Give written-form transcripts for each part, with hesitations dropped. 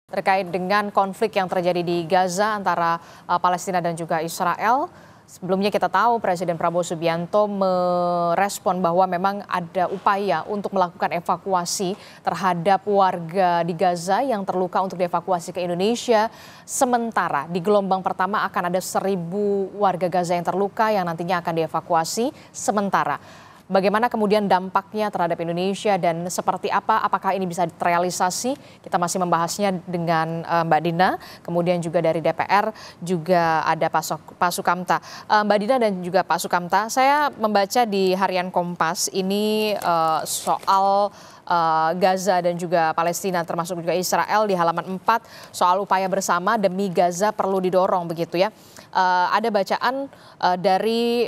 Terkait dengan konflik yang terjadi di Gaza antara Palestina dan juga Israel. Sebelumnya kita tahu Presiden Prabowo Subianto merespon bahwa memang ada upaya untuk melakukan evakuasi terhadap warga di Gaza yang terluka untuk dievakuasi ke Indonesia. Sementara di gelombang pertama akan ada 1.000 warga Gaza yang terluka yang nantinya akan dievakuasi sementara. Bagaimana kemudian dampaknya terhadap Indonesia dan seperti apa, apakah ini bisa terrealisasi? Kita masih membahasnya dengan Mbak Dina, kemudian juga dari DPR juga ada Pak Sukamta. Mbak Dina dan juga Pak Sukamta, saya membaca di Harian Kompas ini soal Gaza dan juga Palestina termasuk juga Israel di halaman 4 soal upaya bersama demi Gaza perlu didorong begitu ya. Ada bacaan dari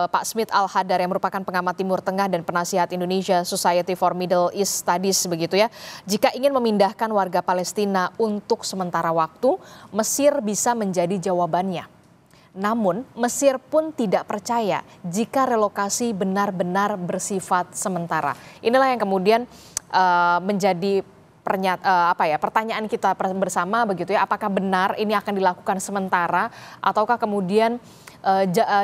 Pak Smith Al-Hadar yang merupakan pengamat Timur Tengah dan penasihat Indonesia Society for Middle East Studies begitu ya. Jika ingin memindahkan warga Palestina untuk sementara waktu, Mesir bisa menjadi jawabannya. Namun Mesir pun tidak percaya jika relokasi benar-benar bersifat sementara. Inilah yang kemudian menjadi pertanyaan kita bersama begitu ya. Apakah benar ini akan dilakukan sementara ataukah kemudian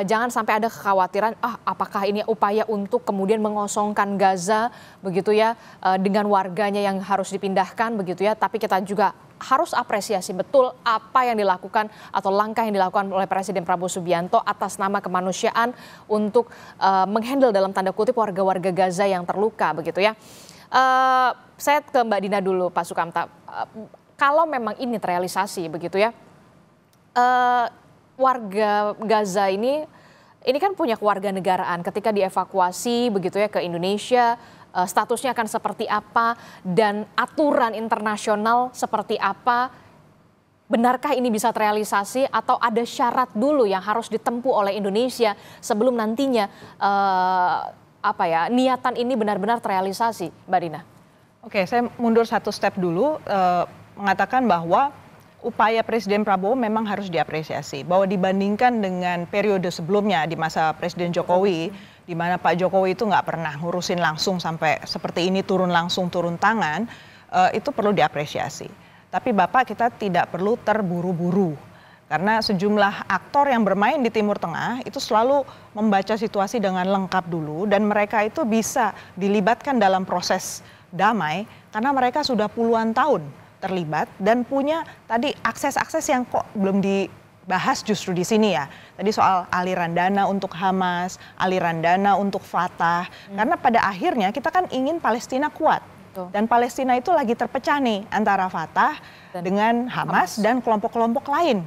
jangan sampai ada kekhawatiran apakah ini upaya untuk kemudian mengosongkan Gaza begitu ya dengan warganya yang harus dipindahkan begitu ya. Tapi kita juga harus apresiasi betul apa yang dilakukan atau langkah yang dilakukan oleh Presiden Prabowo Subianto atas nama kemanusiaan untuk menghandle dalam tanda kutip warga-warga Gaza yang terluka begitu ya. Saya ke Mbak Dina dulu, Pak Sukamta. Kalau memang ini terrealisasi begitu ya, warga Gaza ini kan punya kewarganegaraan ketika dievakuasi begitu ya ke Indonesia. Statusnya akan seperti apa dan aturan internasional seperti apa? Benarkah ini bisa terrealisasi atau ada syarat dulu yang harus ditempuh oleh Indonesia sebelum nantinya niatan ini benar-benar terrealisasi, Mbak Dina? Oke, saya mundur satu step dulu mengatakan bahwa upaya Presiden Prabowo memang harus diapresiasi. Bahwa dibandingkan dengan periode sebelumnya di masa Presiden Jokowi, di mana Pak Jokowi itu nggak pernah ngurusin langsung sampai seperti ini turun tangan, itu perlu diapresiasi. Tapi Bapak, kita tidak perlu terburu-buru. Karena sejumlah aktor yang bermain di Timur Tengah itu selalu membaca situasi dengan lengkap dulu. Dan mereka itu bisa dilibatkan dalam proses damai karena mereka sudah puluhan tahun terlibat dan punya tadi akses-akses yang kok belum dibahas justru di sini ya. Tadi soal aliran dana untuk Hamas, aliran dana untuk Fatah. Karena pada akhirnya kita kan ingin Palestina kuat. Dan Palestina itu lagi terpecah nih antara Fatah dengan Hamas dan kelompok-kelompok lain.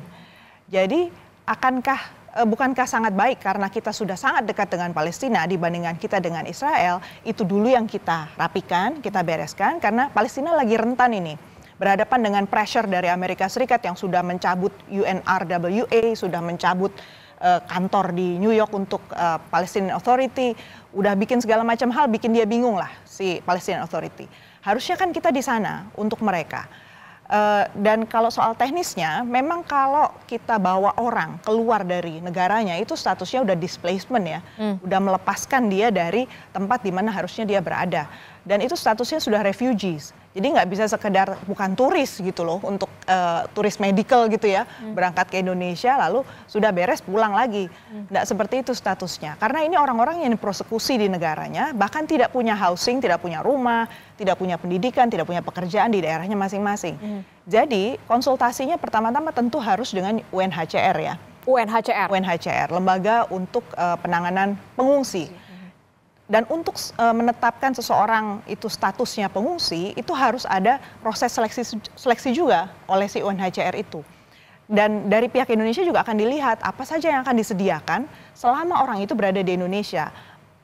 Jadi bukankah sangat baik karena kita sudah sangat dekat dengan Palestina dibandingkan kita dengan Israel, itu dulu yang kita rapikan, kita bereskan karena Palestina lagi rentan ini. Berhadapan dengan pressure dari Amerika Serikat yang sudah mencabut UNRWA, sudah mencabut kantor di New York untuk Palestinian Authority, udah bikin segala macam hal, bikin dia bingung lah si Palestinian Authority. Harusnya kan kita di sana untuk mereka. Dan kalau soal teknisnya, memang kalau kita bawa orang keluar dari negaranya itu statusnya udah displacement ya, udah melepaskan dia dari tempat di mana harusnya dia berada. Dan itu statusnya sudah refugees. Jadi nggak bisa sekedar bukan turis gitu loh untuk turis medical gitu ya, berangkat ke Indonesia lalu sudah beres pulang lagi. Nggak seperti itu statusnya. Karena ini orang-orang yang dipersekusi di negaranya, bahkan tidak punya housing, tidak punya rumah, tidak punya pendidikan, tidak punya pekerjaan di daerahnya masing-masing. Jadi konsultasinya pertama-tama tentu harus dengan UNHCR ya. UNHCR, lembaga untuk penanganan pengungsi. Dan untuk menetapkan seseorang itu statusnya pengungsi, itu harus ada proses seleksi juga oleh si UNHCR itu. Dan dari pihak Indonesia juga akan dilihat apa saja yang akan disediakan selama orang itu berada di Indonesia.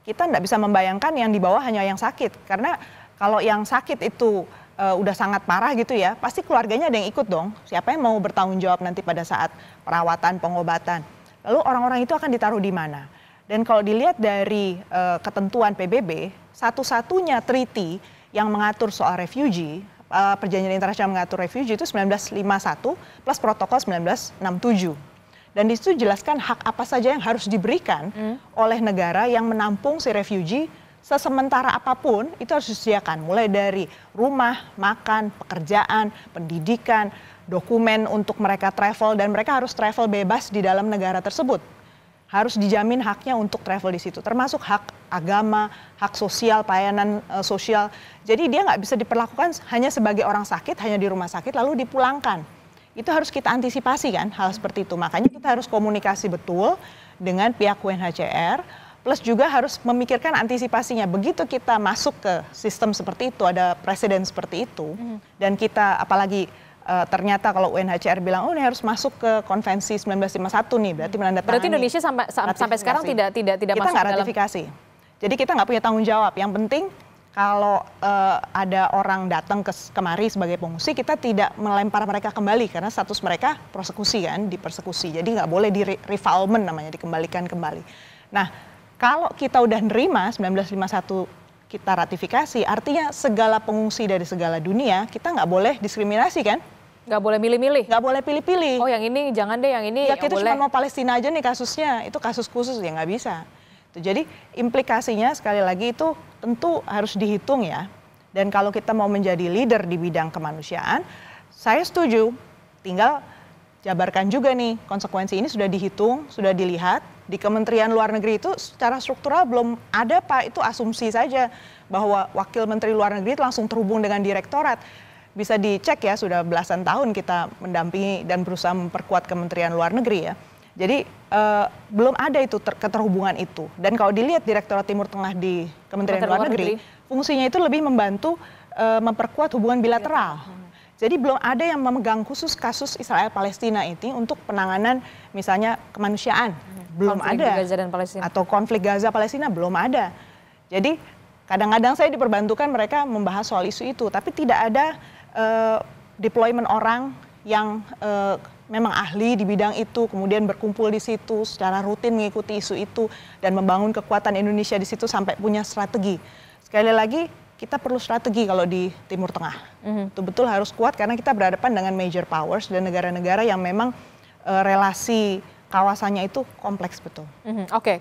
Kita tidak bisa membayangkan yang di bawah hanya yang sakit. Karena kalau yang sakit itu udah sangat parah gitu ya, pasti keluarganya ada yang ikut dong. Siapa yang mau bertanggung jawab nanti pada saat perawatan, pengobatan. Lalu orang-orang itu akan ditaruh di mana? Dan kalau dilihat dari ketentuan PBB, satu-satunya treaty yang mengatur soal refugee, perjanjian internasional mengatur refugee itu 1951 plus protokol 1967. Dan di situ jelaskan hak apa saja yang harus diberikan oleh negara yang menampung si refugee sesementara apapun itu harus disediakan, mulai dari rumah, makan, pekerjaan, pendidikan, dokumen untuk mereka travel, dan mereka harus travel bebas di dalam negara tersebut. Harus dijamin haknya untuk travel di situ, termasuk hak agama, hak sosial, pelayanan sosial. Jadi dia nggak bisa diperlakukan hanya sebagai orang sakit, hanya di rumah sakit lalu dipulangkan. Itu harus kita antisipasi kan, hal seperti itu. Makanya kita harus komunikasi betul dengan pihak UNHCR, plus juga harus memikirkan antisipasinya. Begitu kita masuk ke sistem seperti itu, ada presiden seperti itu, dan kita apalagi ternyata kalau UNHCR bilang, oh ini harus masuk ke konvensi 1951 nih, berarti menandatangani. Berarti Indonesia sampai sekarang tidak kita masuk nggak ratifikasi. Jadi kita nggak punya tanggung jawab. Yang penting kalau ada orang datang kemari sebagai pengungsi, kita tidak melempar mereka kembali karena status mereka persekusi kan, dipersekusi. Jadi nggak boleh di refoulement namanya, dikembalikan kembali. Nah, kalau kita udah nerima 1951 kita ratifikasi, artinya segala pengungsi dari segala dunia, kita nggak boleh diskriminasi kan? Nggak boleh milih-milih? Nggak boleh pilih-pilih. Oh yang ini jangan deh, yang ini ya yang kita boleh. cuma mau Palestina aja nih kasusnya, itu kasus khusus ya nggak bisa. Jadi implikasinya sekali lagi itu tentu harus dihitung ya. Dan kalau kita mau menjadi leader di bidang kemanusiaan, saya setuju, tinggal jabarkan juga nih, konsekuensi ini sudah dihitung, sudah dilihat. Di Kementerian Luar Negeri itu secara struktural belum ada Pak, itu asumsi saja bahwa Wakil Menteri Luar Negeri itu langsung terhubung dengan direktorat. Bisa dicek ya, sudah belasan tahun kita mendampingi dan berusaha memperkuat Kementerian Luar Negeri ya. Jadi belum ada itu keterhubungan itu. Dan kalau dilihat Direktorat Timur Tengah di Kementerian Luar Negeri, fungsinya itu lebih membantu memperkuat hubungan bilateral. Jadi belum ada yang memegang khusus kasus Israel-Palestina ini untuk penanganan misalnya kemanusiaan. Belum konflik ada. Gaza dan Palestina. Atau konflik Gaza-Palestina belum ada. Jadi kadang-kadang saya diperbantukan mereka membahas soal isu itu. Tapi tidak ada deployment orang yang memang ahli di bidang itu, kemudian berkumpul di situ secara rutin mengikuti isu itu dan membangun kekuatan Indonesia di situ sampai punya strategi. Sekali lagi, kita perlu strategi kalau di Timur Tengah. Betul-betul harus kuat karena kita berhadapan dengan major powers dan negara-negara yang memang relasi kawasannya itu kompleks betul. Oke.